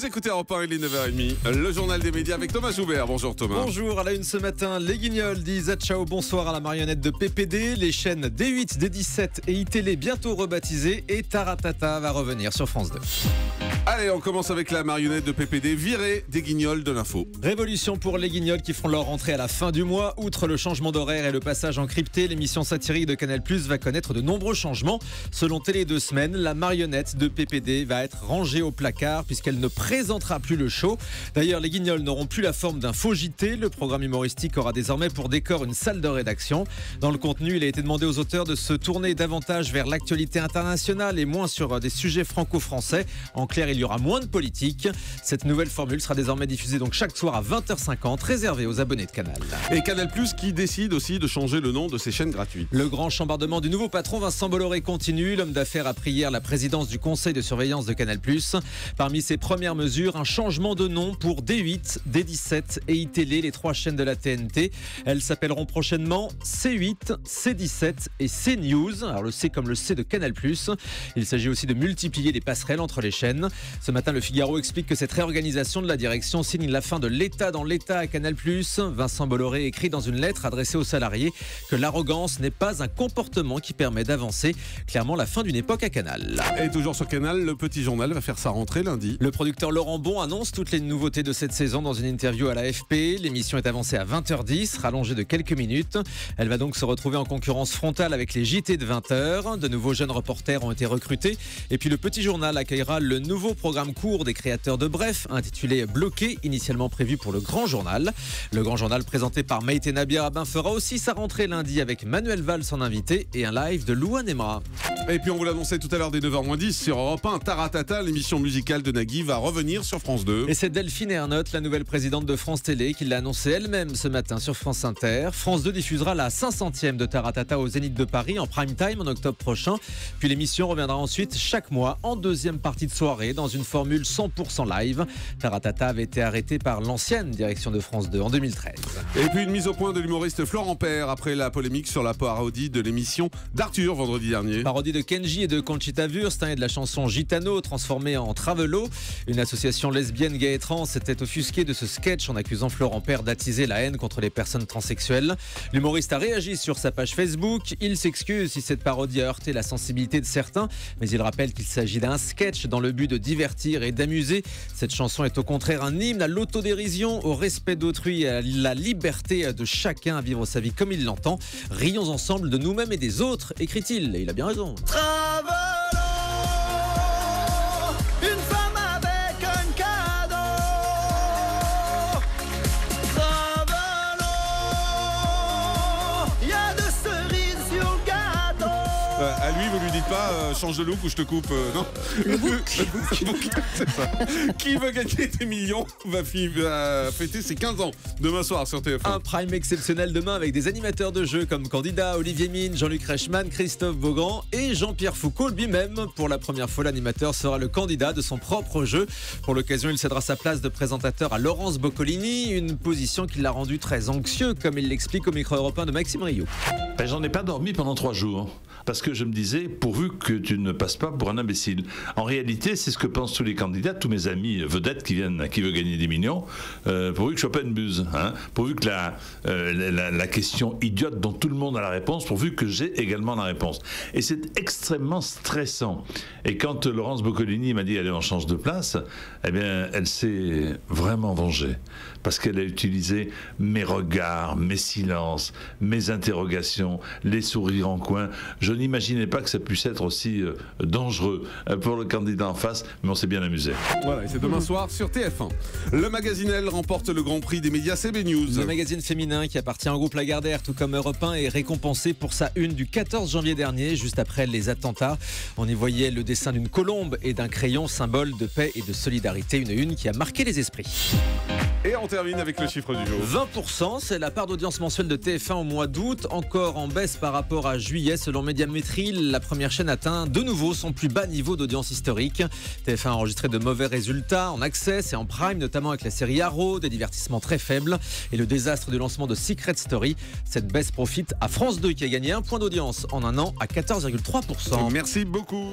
Vous écoutez Europe 1, il est 9h30. Le journal des médias avec Thomas Joubert. Bonjour Thomas. Bonjour, à la une ce matin, les Guignols disent à ciao bonsoir à la marionnette de PPD. Les chaînes D8, D17 et iTélé bientôt rebaptisées. Et Taratata va revenir sur France 2. Allez, on commence avec la marionnette de PPD, virée des Guignols de l'info. Révolution pour les Guignols qui feront leur rentrée à la fin du mois. Outre le changement d'horaire et le passage en crypté, l'émission satirique de Canal+ va connaître de nombreux changements. Selon Télé 2 Semaines, la marionnette de PPD va être rangée au placard puisqu'elle ne présentera plus le show. D'ailleurs, les Guignols n'auront plus la forme d'un faux JT. Le programme humoristique aura désormais pour décor une salle de rédaction. Dans le contenu, il a été demandé aux auteurs de se tourner davantage vers l'actualité internationale et moins sur des sujets franco-français. En clair, il y aura moins de politique. Cette nouvelle formule sera désormais diffusée donc chaque soir à 20h50, réservée aux abonnés de Canal. Et Canal+, qui décide aussi de changer le nom de ses chaînes gratuites. Le grand chambardement du nouveau patron Vincent Bolloré continue. L'homme d'affaires a pris hier la présidence du conseil de surveillance de Canal+. Parmi ses premières mesures, un changement de nom pour D8, D17 et iTélé, les 3 chaînes de la TNT. Elles s'appelleront prochainement C8, C17 et CNews. Alors le C comme le C de Canal+. Il s'agit aussi de multiplier les passerelles entre les chaînes. Ce matin, le Figaro explique que cette réorganisation de la direction signe la fin de l'État dans l'État à Canal+. Vincent Bolloré écrit dans une lettre adressée aux salariés que l'arrogance n'est pas un comportement qui permet d'avancer. Clairement, la fin d'une époque à Canal. Et toujours sur Canal, le Petit Journal va faire sa rentrée lundi. Le producteur Laurent Bon annonce toutes les nouveautés de cette saison dans une interview à l'AFP. L'émission est avancée à 20h10, rallongée de quelques minutes. Elle va donc se retrouver en concurrence frontale avec les JT de 20h. De nouveaux jeunes reporters ont été recrutés. Et puis le Petit Journal accueillera le nouveau programme court des créateurs de Bref, intitulé Bloqué, initialement prévu pour le Grand Journal. Le Grand Journal, présenté par Maïté Nabia Rabin, fera aussi sa rentrée lundi avec Manuel Valls en invité et un live de Louane Emra. Et puis on vous l'annonçait tout à l'heure dès 9h10 sur Europe 1, Taratata, l'émission musicale de Nagui va revenir sur France 2. Et c'est Delphine Ernotte, la nouvelle présidente de France Télé, qui l'a annoncé elle-même ce matin sur France Inter. France 2 diffusera la 500e de Taratata au Zénith de Paris en prime time en octobre prochain. Puis l'émission reviendra ensuite chaque mois en deuxième partie de soirée dans une formule 100% live. Taratata avait été arrêté par l'ancienne direction de France 2 en 2013. Et puis une mise au point de l'humoriste Florent Père après la polémique sur la parodie de l'émission d'Arthur vendredi dernier. Parodie de Kenji et de Conchita Wurst et de la chanson Gitano transformée en Travelo. Une association lesbienne, gay et trans s'était offusquée de ce sketch en accusant Florent Père d'attiser la haine contre les personnes transsexuelles. L'humoriste a réagi sur sa page Facebook. Il s'excuse si cette parodie a heurté la sensibilité de certains, mais il rappelle qu'il s'agit d'un sketch dans le but de divertir et d'amuser. Cette chanson est au contraire un hymne à l'autodérision, au respect d'autrui et à la liberté de chacun à vivre sa vie comme il l'entend. Rions ensemble de nous-mêmes et des autres, écrit-il. Et il a bien raison. Une femme avec un cadeau. Travelons, il y a de cerises sur le gâteau. À lui, vous lui dites pas change de look ou je te coupe, non. Le bouc. Le bouc, c'est ça. Qui veut gagner des millions va fêter ses 15 ans demain soir sur TF1. Un prime exceptionnel demain avec des animateurs de jeux comme candidat Olivier Mine, Jean-Luc Reichmann, Christophe Beaugrand et Jean-Pierre Foucault lui-même. Pour la première fois, l'animateur sera le candidat de son propre jeu. Pour l'occasion, il cédera sa place de présentateur à Laurence Boccolini, une position qui l'a rendu très anxieux, comme il l'explique au micro européen de Maxime Rio. J'en ai pas dormi pendant 3 jours. Parce que je me disais, pourvu que tu ne passes pas pour un imbécile. En réalité, c'est ce que pensent tous les candidats, tous mes amis vedettes qui veulent gagner des millions, pourvu que je sois pas une buse. Pourvu que la question idiote dont tout le monde a la réponse, pourvu que j'ai également la réponse. Et c'est extrêmement stressant. Et quand Laurence Boccolini m'a dit, allez, on change de place, eh bien, elle s'est vraiment vengée. Parce qu'elle a utilisé mes regards, mes silences, mes interrogations, les sourires en coin. Je n'imaginais pas que ça puisse être aussi dangereux pour le candidat en face, mais on s'est bien amusé. Voilà, et c'est demain soir sur TF1. Le magazine Elle remporte le Grand Prix des médias CB News. Le magazine féminin qui appartient au groupe Lagardère, tout comme Europe 1, est récompensé pour sa une du 14 janvier dernier, juste après les attentats. On y voyait le dessin d'une colombe et d'un crayon, symbole de paix et de solidarité. Une qui a marqué les esprits. Et on termine avec le chiffre du jour. 20%, c'est la part d'audience mensuelle de TF1 au mois d'août, encore en baisse par rapport à juillet. Selon Médiamétrie, la première chaîne atteint de nouveau son plus bas niveau d'audience historique. TF1 a enregistré de mauvais résultats en access et en prime, notamment avec la série Arrow, des divertissements très faibles et le désastre du lancement de Secret Story. Cette baisse profite à France 2 qui a gagné 1 point d'audience en un an à 14,3%. Merci beaucoup.